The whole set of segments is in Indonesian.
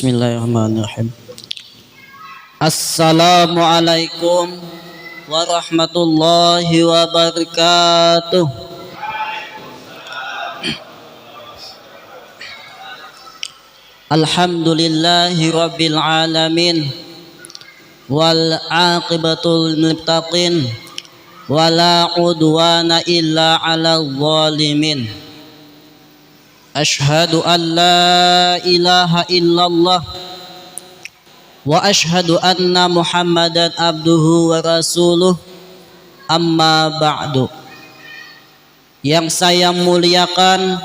Bismillahirrahmanirrahim. Assalamualaikum warahmatullahi wabarakatuh. Alhamdulillahi rabbil alamin wal aqibatul muttaqin wala udwana illa 'alal zalimin. Ashhadu an la ilaha illallah wa ashhadu anna Muhammadan abduhu wa rasuluh, amma ba'du. Yang saya muliakan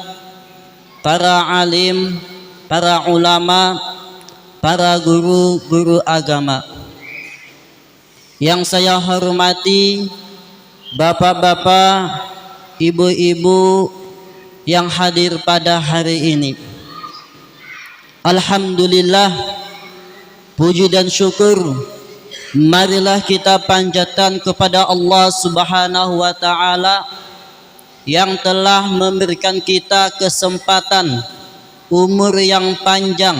para alim, para ulama, para guru-guru agama. Yang saya hormati bapak-bapak, ibu-ibu yang hadir pada hari ini. Alhamdulillah, puji dan syukur marilah kita panjatkan kepada Allah Subhanahu wa taala yang telah memberikan kita kesempatan, umur yang panjang,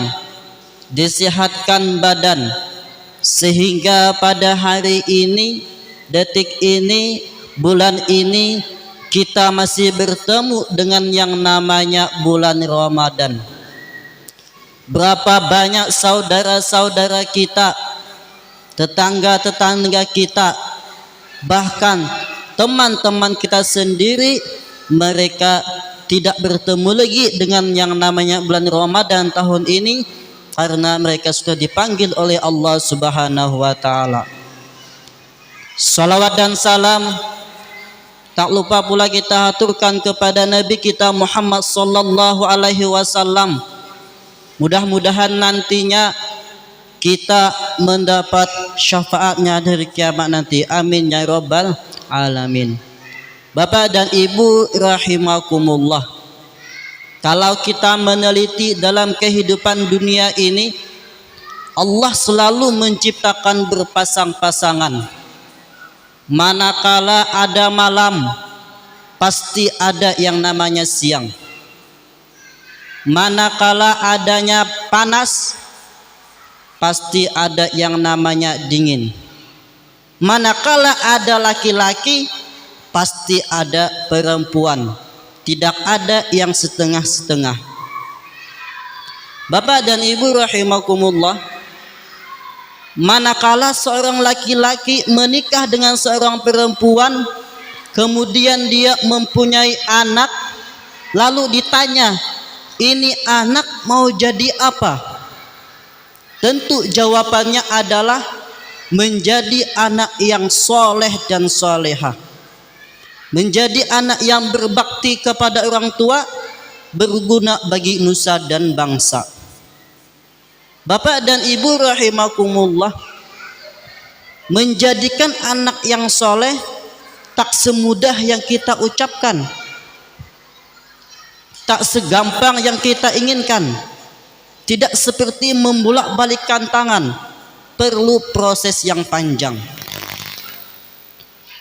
disehatkan badan, sehingga pada hari ini, detik ini, bulan ini kita masih bertemu dengan yang namanya bulan Ramadan. Berapa banyak saudara-saudara kita, tetangga-tetangga kita, bahkan teman-teman kita sendiri, mereka tidak bertemu lagi dengan yang namanya bulan Ramadan tahun ini karena mereka sudah dipanggil oleh Allah Subhanahu wa taala. Salawat dan salam tak lupa pula kita aturkan kepada Nabi kita Muhammad sallallahu alaihi wasallam. Mudah-mudahan nantinya kita mendapat syafaatnya dari kiamat nanti. Amin ya rabbal alamin. Bapak dan Ibu rahimakumullah. Kalau kita meneliti dalam kehidupan dunia ini, Allah selalu menciptakan berpasang-pasangan. Manakala ada malam, pasti ada yang namanya siang. Manakala adanya panas, pasti ada yang namanya dingin. Manakala ada laki-laki, pasti ada perempuan. Tidak ada yang setengah-setengah. Bapak dan Ibu rahimakumullah, manakala seorang laki-laki menikah dengan seorang perempuan, kemudian dia mempunyai anak, lalu ditanya, ini anak mau jadi apa? Tentu jawabannya adalah menjadi anak yang soleh dan solehah, menjadi anak yang berbakti kepada orang tua, berguna bagi nusa dan bangsa. Bapak dan Ibu rahimakumullah, menjadikan anak yang soleh tak semudah yang kita ucapkan, tak segampang yang kita inginkan, tidak seperti membolak-balikkan tangan, perlu proses yang panjang.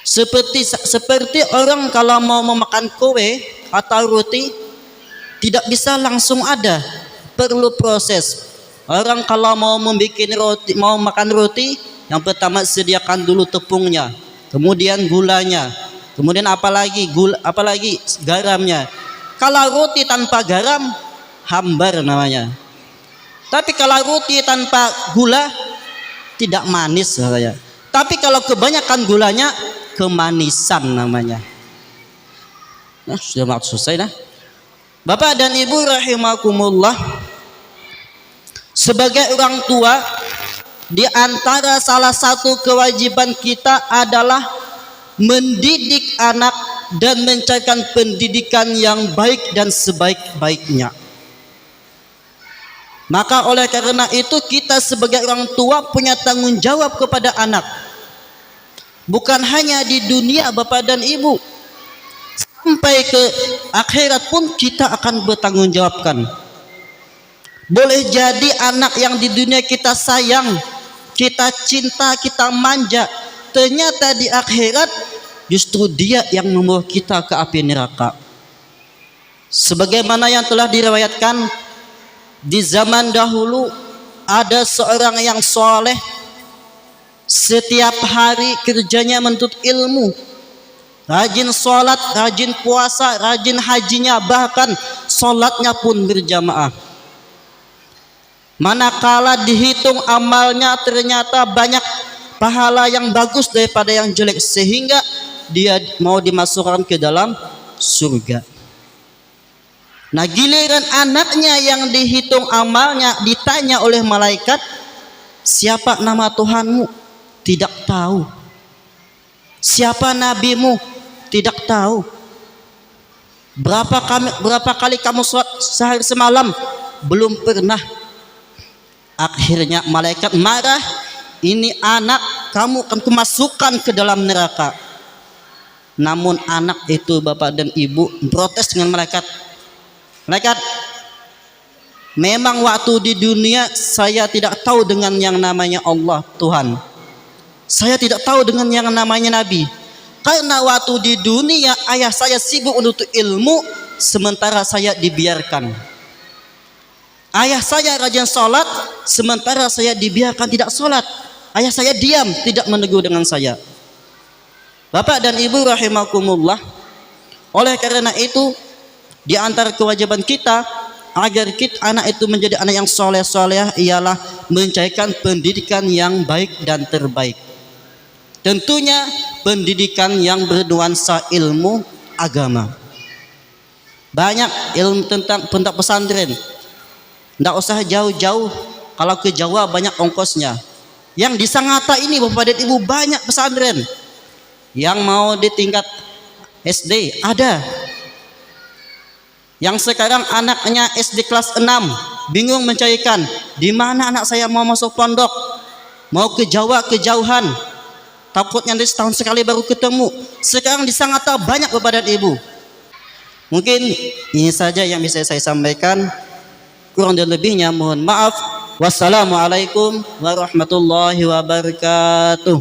Seperti orang kalau mau memakan kue atau roti, tidak bisa langsung ada, perlu proses. Orang kalau mau makan roti, yang pertama sediakan dulu tepungnya, kemudian gulanya, kemudian apalagi garamnya. Kalau roti tanpa garam, hambar namanya. Tapi kalau roti tanpa gula, tidak manis namanya. Tapi kalau kebanyakan gulanya, kemanisan namanya. Nah, sudah selesai nah. Bapak dan Ibu rahimakumullah, sebagai orang tua, di antara salah satu kewajiban kita adalah mendidik anak dan mencarikan pendidikan yang baik dan sebaik-baiknya. Maka oleh karena itu kita sebagai orang tua punya tanggung jawab kepada anak. Bukan hanya di dunia Bapak dan Ibu, sampai ke akhirat pun kita akan bertanggung jawabkan. Boleh jadi anak yang di dunia kita sayang, kita cinta, kita manja, ternyata di akhirat justru dia yang membawa kita ke api neraka. Sebagaimana yang telah diriwayatkan di zaman dahulu, ada seorang yang soleh, setiap hari kerjanya menuntut ilmu, rajin sholat, rajin puasa, rajin hajinya, bahkan sholatnya pun berjamaah. Manakala dihitung amalnya ternyata banyak pahala yang bagus daripada yang jelek, sehingga dia mau dimasukkan ke dalam surga. Nah, giliran anaknya yang dihitung amalnya ditanya oleh malaikat, siapa nama Tuhanmu? Tidak tahu. Siapa nabimu? Tidak tahu. Berapa kali kamu sholat sehari semalam? Belum pernah. Akhirnya malaikat marah, ini anak kamu akan kumasukkan ke dalam neraka. Namun anak itu, bapak dan ibu, protes dengan malaikat. Malaikat, memang waktu di dunia saya tidak tahu dengan yang namanya Allah Tuhan. Saya tidak tahu dengan yang namanya Nabi. Karena waktu di dunia ayah saya sibuk untuk ilmu, sementara saya dibiarkan. Ayah saya rajin sholat, sementara saya dibiarkan tidak sholat. Ayah saya diam, tidak menegur dengan saya. Bapak dan ibu rahimakumullah, oleh karena itu, di antara kewajiban kita agar anak itu menjadi anak yang soleh-soleh ialah mencarikan pendidikan yang baik dan terbaik. Tentunya pendidikan yang bernuansa ilmu agama. Banyak ilmu tentang pesantren. Tidak usah jauh-jauh, kalau ke Jawa banyak ongkosnya. Yang di Sangatta ini bapak dan ibu banyak pesantren. Yang mau di tingkat SD ada. Yang sekarang anaknya SD kelas 6 bingung mencarikan di mana anak saya mau masuk pondok, mau ke Jawa kejauhan, takutnya nanti setahun sekali baru ketemu. Sekarang di Sangatta banyak bapak dan ibu. Mungkin ini saja yang bisa saya sampaikan. Kurang dan lebihnya mohon maaf. Wassalamualaikum warahmatullahi wabarakatuh.